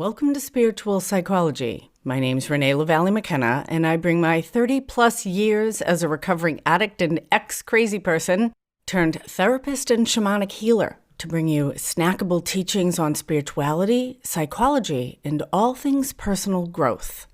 Welcome to Spiritual Psychology. My name's Renee LaValle McKenna, and I bring my 30-plus years as a recovering addict and ex-crazy person turned therapist and shamanic healer to bring you snackable teachings on spirituality, psychology, and all things personal growth.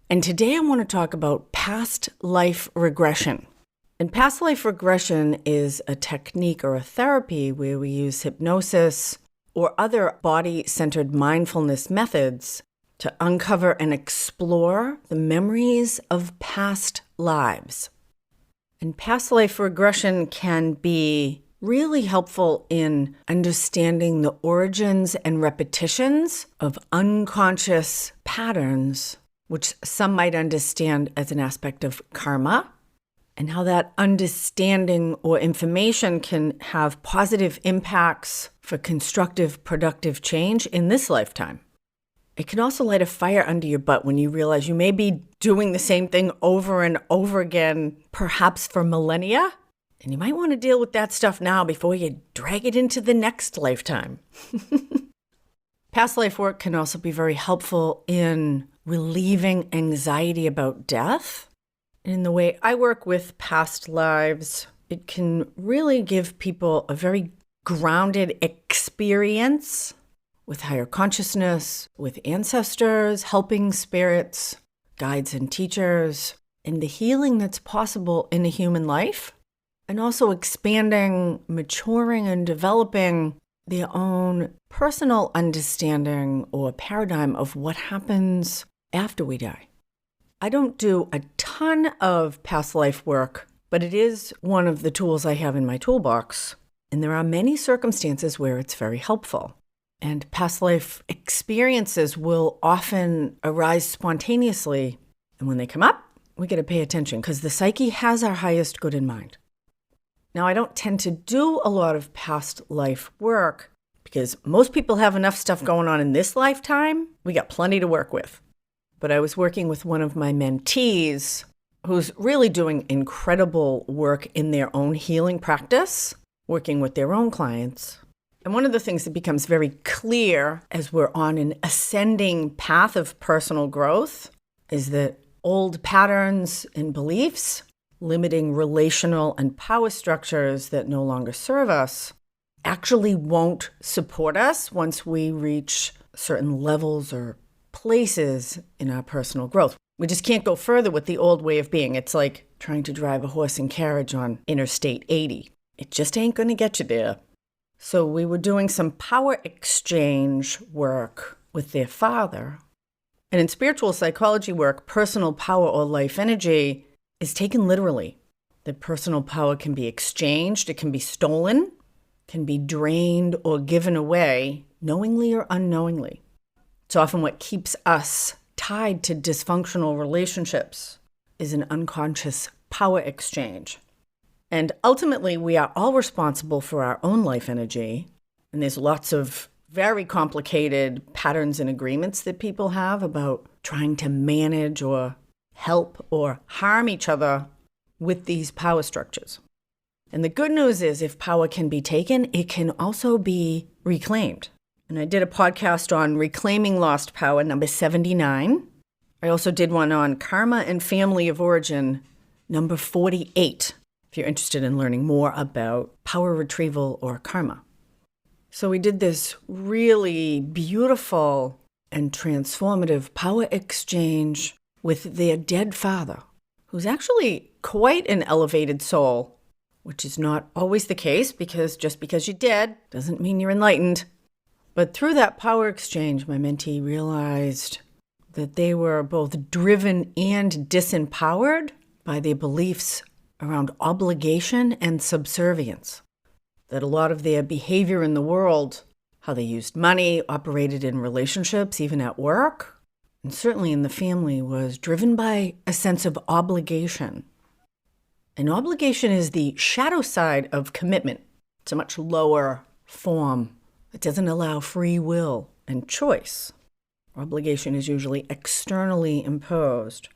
And today I want to talk about past life regression. And past life regression is a technique or a therapy where we use hypnosis or other body-centered mindfulness methods to uncover and explore the memories of past lives. And past life regression can be really helpful in understanding the origins and repetitions of unconscious patterns, which some might understand as an aspect of karma, and how that understanding or information can have positive impacts for constructive, productive change in this lifetime. It can also light a fire under your butt when you realize you may be doing the same thing over and over again, perhaps for millennia, and you might want to deal with that stuff now before you drag it into the next lifetime. Past life work can also be very helpful in relieving anxiety about death. In the way I work with past lives, it can really give people a very grounded experience with higher consciousness, with ancestors, helping spirits, guides and teachers, and the healing that's possible in a human life, and also expanding, maturing, and developing their own personal understanding or paradigm of what happens after we die. I don't do a ton of past life work, but it is one of the tools I have in my toolbox. And there are many circumstances where it's very helpful. And past life experiences will often arise spontaneously. And when they come up, we got to pay attention because the psyche has our highest good in mind. Now, I don't tend to do a lot of past life work because most people have enough stuff going on in this lifetime. We got plenty to work with. But I was working with one of my mentees who's really doing incredible work in their own healing practice, working with their own clients. And one of the things that becomes very clear as we're on an ascending path of personal growth is that old patterns and beliefs, limiting relational and power structures that no longer serve us, actually won't support us once we reach certain levels or places in our personal growth. We just can't go further with the old way of being. It's like trying to drive a horse and carriage on Interstate 80. It just ain't going to get you there. So we were doing some power exchange work with their father. And in spiritual psychology work, personal power or life energy is taken literally. That personal power can be exchanged, it can be stolen, can be drained or given away, knowingly or unknowingly. It's often what keeps us tied to dysfunctional relationships is an unconscious power exchange. And ultimately, we are all responsible for our own life energy. And there's lots of very complicated patterns and agreements that people have about trying to manage or help or harm each other with these power structures. And the good news is if power can be taken, it can also be reclaimed. And I did a podcast on reclaiming lost power, number 79. I also did one on karma and family of origin, number 48, if you're interested in learning more about power retrieval or karma. So we did this really beautiful and transformative power exchange with their dead father, who's actually quite an elevated soul, which is not always the case because just because you're dead doesn't mean you're enlightened. But through that power exchange, my mentee realized that they were both driven and disempowered by their beliefs around obligation and subservience. That a lot of their behavior in the world, how they used money, operated in relationships, even at work, and certainly in the family, was driven by a sense of obligation. And obligation is the shadow side of commitment. It's a much lower form. It doesn't allow free will and choice. Obligation is usually externally imposed,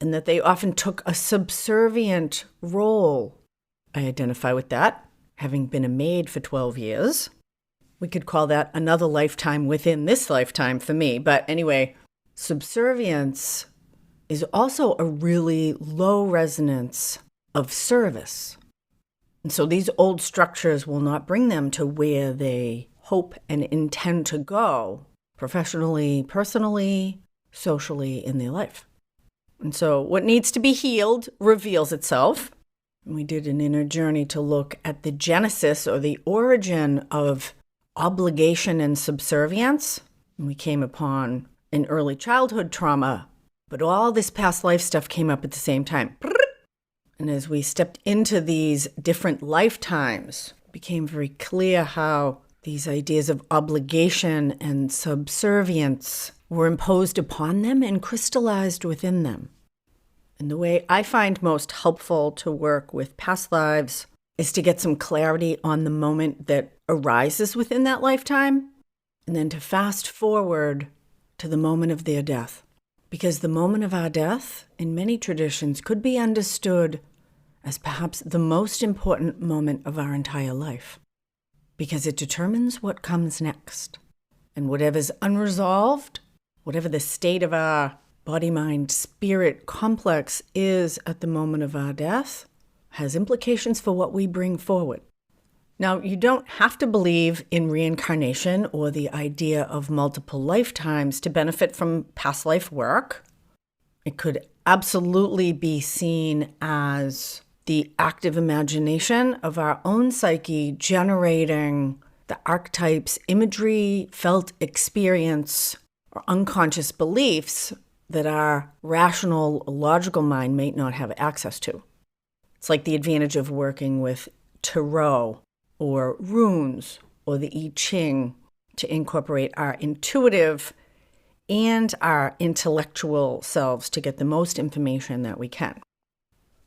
and that they often took a subservient role. I identify with that, having been a maid for 12 years. We could call that another lifetime within this lifetime for me. But anyway, subservience is also a really low resonance of service. And so these old structures will not bring them to where they hope and intend to go professionally, personally, socially in their life. And so what needs to be healed reveals itself. And we did an inner journey to look at the genesis or the origin of obligation and subservience. And we came upon an early childhood trauma, but all this past life stuff came up at the same time. And as we stepped into these different lifetimes, it became very clear how these ideas of obligation and subservience were imposed upon them and crystallized within them. And the way I find most helpful to work with past lives is to get some clarity on the moment that arises within that lifetime, and then to fast forward to the moment of their death. Because the moment of our death, in many traditions, could be understood as perhaps the most important moment of our entire life, because it determines what comes next. And whatever's unresolved, whatever the state of our body, mind, spirit complex is at the moment of our death, has implications for what we bring forward. Now, you don't have to believe in reincarnation or the idea of multiple lifetimes to benefit from past life work. It could absolutely be seen as the active imagination of our own psyche generating the archetypes, imagery, felt experience, or unconscious beliefs that our rational, logical mind may not have access to. It's like the advantage of working with tarot or runes or the I Ching to incorporate our intuitive and our intellectual selves to get the most information that we can.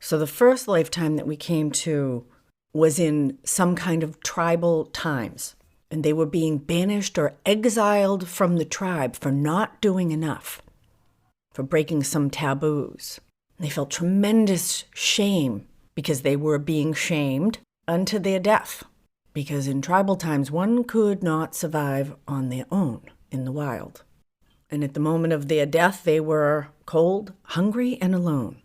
So the first lifetime that we came to was in some kind of tribal times, and they were being banished or exiled from the tribe for not doing enough, for breaking some taboos. They felt tremendous shame because they were being shamed unto their death. Because in tribal times, one could not survive on their own in the wild. And at the moment of their death, they were cold, hungry, and alone.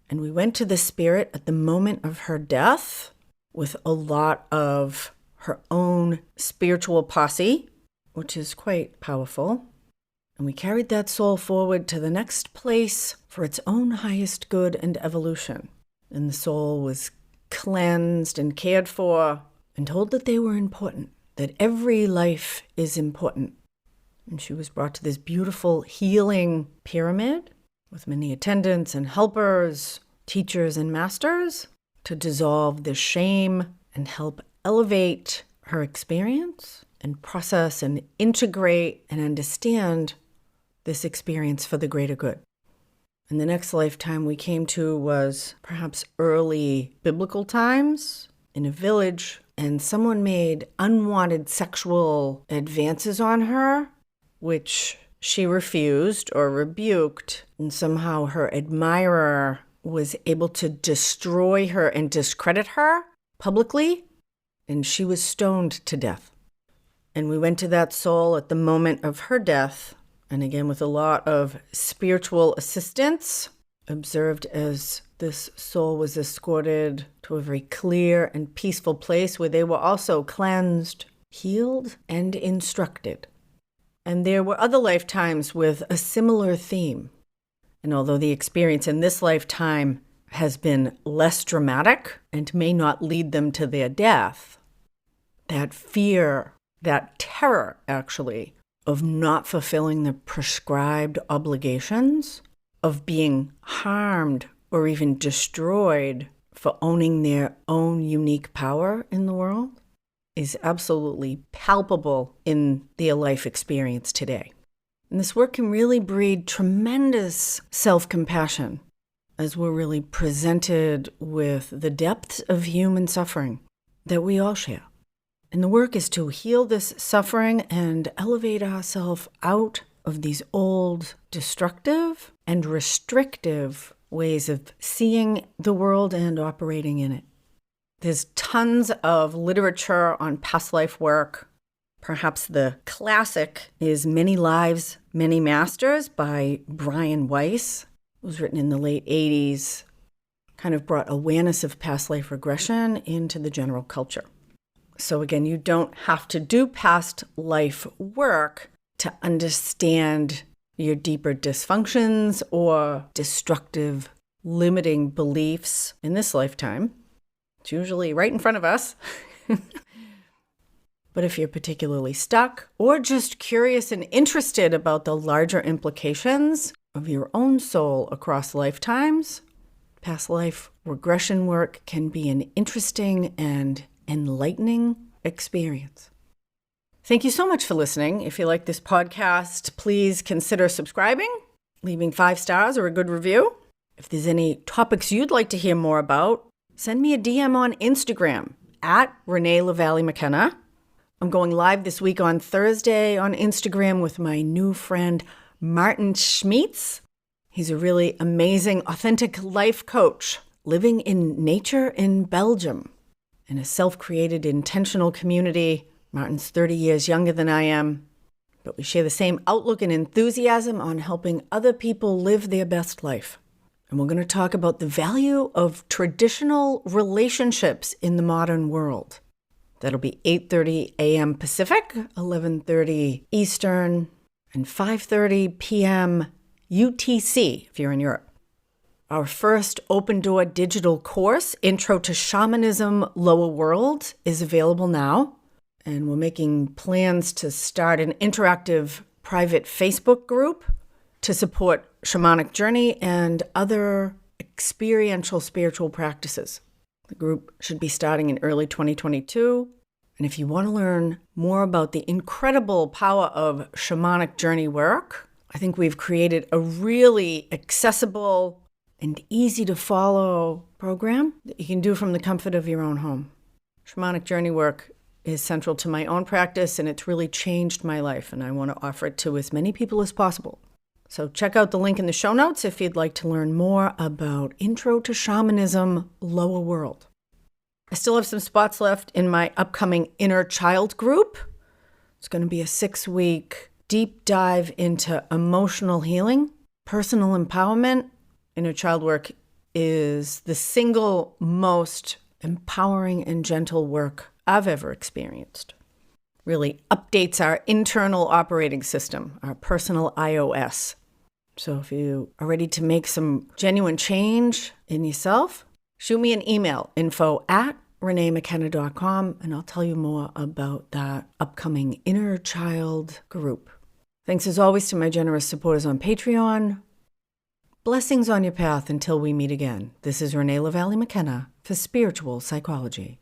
And we went to the spirit at the moment of her death with a lot of her own spiritual posse, which is quite powerful. And we carried that soul forward to the next place for its own highest good and evolution. And the soul was cleansed and cared for and told that they were important, that every life is important. And she was brought to this beautiful healing pyramid with many attendants and helpers, teachers and masters to dissolve the shame and help elevate her experience and process and integrate and understand this experience for the greater good. And the next lifetime we came to was perhaps early biblical times in a village, and someone made unwanted sexual advances on her, which she refused or rebuked, and somehow her admirer was able to destroy her and discredit her publicly, and she was stoned to death. And we went to that soul at the moment of her death, and again with a lot of spiritual assistance, observed as this soul was escorted to a very clear and peaceful place where they were also cleansed, healed, and instructed. And there were other lifetimes with a similar theme. And although the experience in this lifetime has been less dramatic and may not lead them to their death, that fear, that terror, actually, of not fulfilling the prescribed obligations, of being harmed or even destroyed for owning their own unique power in the world, is absolutely palpable in their life experience today. And this work can really breed tremendous self-compassion as we're really presented with the depths of human suffering that we all share. And the work is to heal this suffering and elevate ourselves out of these old, destructive and restrictive ways of seeing the world and operating in it. There's tons of literature on past life work, Perhaps the classic is Many Lives, Many Masters by Brian Weiss. It was written in the late 80s, kind of brought awareness of past life regression into the general culture. So again, you don't have to do past life work to understand your deeper dysfunctions or destructive, limiting beliefs in this lifetime. It's usually right in front of us. But if you're particularly stuck or just curious and interested about the larger implications of your own soul across lifetimes, past life regression work can be an interesting and enlightening experience. Thank you so much for listening. If you like this podcast, please consider subscribing, leaving 5 stars or a good review. If there's any topics you'd like to hear more about, send me a DM on Instagram at Renee LaValle McKenna. I'm going live this week on Thursday on Instagram with my new friend, Martin Schmeetz. He's a really amazing, authentic life coach living in nature in Belgium in a self-created, intentional community. Martin's 30 years younger than I am, but we share the same outlook and enthusiasm on helping other people live their best life. And we're going to talk about the value of traditional relationships in the modern world. That'll be 8:30 a.m. Pacific, 11:30 Eastern, and 5:30 p.m. UTC if you're in Europe. Our first open-door digital course, Intro to Shamanism Lower World, is available now. And we're making plans to start an interactive private Facebook group to support shamanic journey and other experiential spiritual practices. The group should be starting in early 2022. And if you want to learn more about the incredible power of shamanic journey work, I think we've created a really accessible and easy to follow program that you can do from the comfort of your own home. Shamanic journey work is central to my own practice, and it's really changed my life, and I want to offer it to as many people as possible. So check out the link in the show notes if you'd like to learn more about Intro to Shamanism Lower World. I still have some spots left in my upcoming Inner Child group. It's going to be a 6-week deep dive into emotional healing, personal empowerment. Inner child work is the single most empowering and gentle work I've ever experienced. Really updates our internal operating system, our personal iOS. So if you are ready to make some genuine change in yourself, shoot me an email, info@reneemckenna.com, and I'll tell you more about that upcoming Inner Child group. Thanks as always to my generous supporters on Patreon. Blessings on your path until we meet again. This is Renee LaValle McKenna for Spiritual Psychology.